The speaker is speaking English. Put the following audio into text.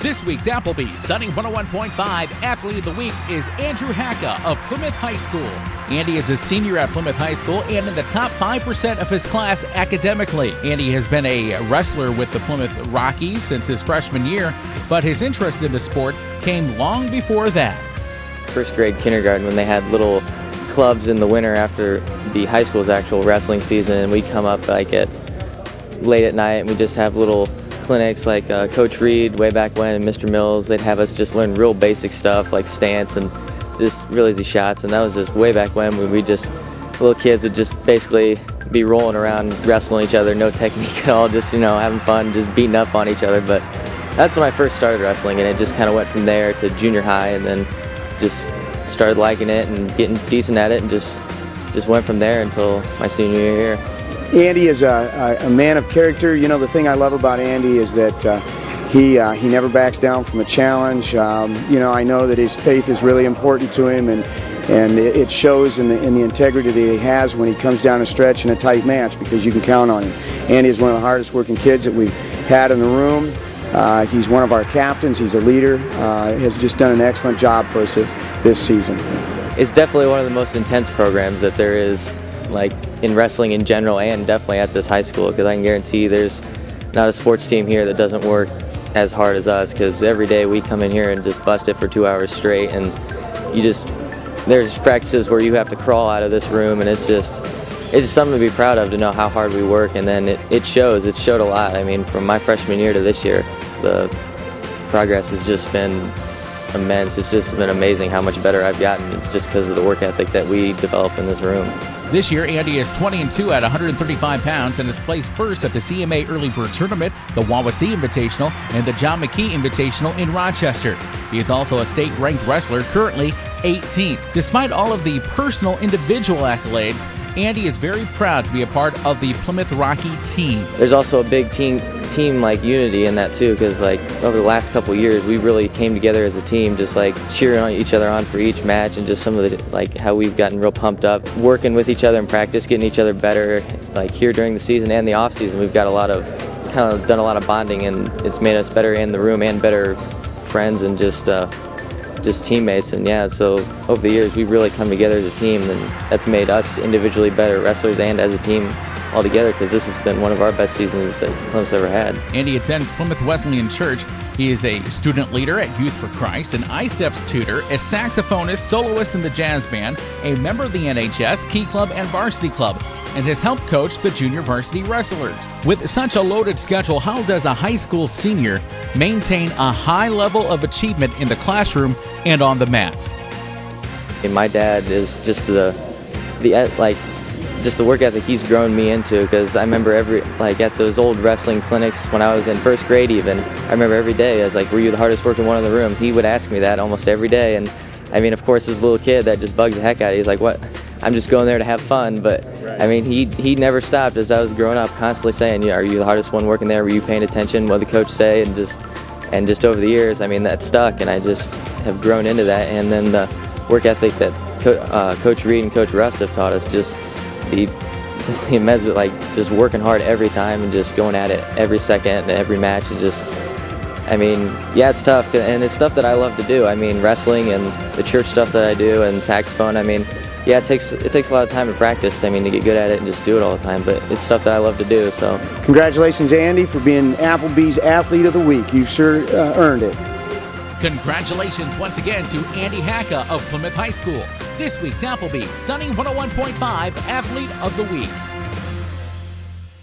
This week's Applebees Sunny 101.5 Athlete of the Week is Andrew Hacha of Plymouth High School. Andy is a senior at Plymouth High School and in the top 5% of his class academically. Andy has been a wrestler with the Plymouth Rockies since his freshman year, but his interest in the sport came long before that. First grade kindergarten, when they had little clubs in the winter after the high school's actual wrestling season, and we'd come up like at late at night and we'd just have little clinics like Coach Reed way back when and Mr. Mills. They'd have us just learn real basic stuff like stance and just real easy shots, and that was just way back when we just little kids would just basically be rolling around wrestling each other, no technique at all, just having fun, just beating up on each other. But that's when I first started wrestling, and it just kind of went from there to junior high, and then just started liking it and getting decent at it, and just went from there until my senior year here. Andy is a man of character. The thing I love about Andy is that he never backs down from a challenge. I know that his faith is really important to him, and it shows in the integrity that he has when he comes down a stretch in a tight match, because you can count on him. Andy is one of the hardest working kids that we've had in the room. He's one of our captains. He's a leader. Has just done an excellent job for us this season. It's definitely one of the most intense programs that there is, like in wrestling in general, and definitely at this high school, because I can guarantee there's not a sports team here that doesn't work as hard as us, because every day we come in here and just bust it for 2 hours straight, and there's practices where you have to crawl out of this room, and it's just something to be proud of, to know how hard we work, and then it shows. It showed a lot. I mean, from my freshman year to this year, the progress has just been immense. It's just been amazing how much better I've gotten. It's just because of the work ethic that we develop in this room. This year, Andy is 20-2 at 135 pounds and has placed first at the CMA Early Bird Tournament, the WSBT Invitational, and the John McKee Invitational in Rochester. He is also a state-ranked wrestler, currently 18th. Despite all of the personal individual accolades, Andy is very proud to be a part of the Plymouth Rocky team. There's also a big team like unity in that too, because like over the last couple years we really came together as a team, just like cheering on each other on for each match, and just some of the like how we've gotten real pumped up, working with each other in practice, getting each other better, like here during the season and the off season. We've got done a lot of bonding, and it's made us better in the room and better friends and just teammates. And yeah, so over the years we've really come together as a team, and that's made us individually better wrestlers and as a team all together, because this has been one of our best seasons that Plymouth's ever had. Andy attends Plymouth Wesleyan Church. He is a student leader at Youth for Christ, an I-Steps tutor, a saxophonist, soloist in the jazz band, a member of the NHS, Key Club, and Varsity Club, and has helped coach the junior varsity wrestlers. With such a loaded schedule, how does a high school senior maintain a high level of achievement in the classroom and on the mat? And my dad is just the work ethic he's grown me into, because I remember at those old wrestling clinics when I was in first grade even, I remember every day I was like, were you the hardest working one in the room? He would ask me that almost every day, and I mean, of course, as a little kid that just bugs the heck out of you. He's like, what? I'm just going there to have fun. But right. I mean, he never stopped as I was growing up, constantly saying, are you the hardest one working there? Were you paying attention what the coach say? And just over the years, I mean, that stuck, and I just have grown into that. And then the work ethic that Coach Reed and Coach Rust have taught us, just the immense, like just working hard every time and just going at it every second and every match, and just, I mean, yeah, it's tough, and it's stuff that I love to do. I mean, wrestling and the church stuff that I do and saxophone, I mean, yeah, it takes a lot of time to practice, I mean, to get good at it and just do it all the time, but it's stuff that I love to do. So congratulations, Andy, for being Applebee's Athlete of the Week. You've sure earned it. Congratulations once again to Andy Hacha of Plymouth High School. This week's Applebees Sunny 101.5 Athlete of the Week.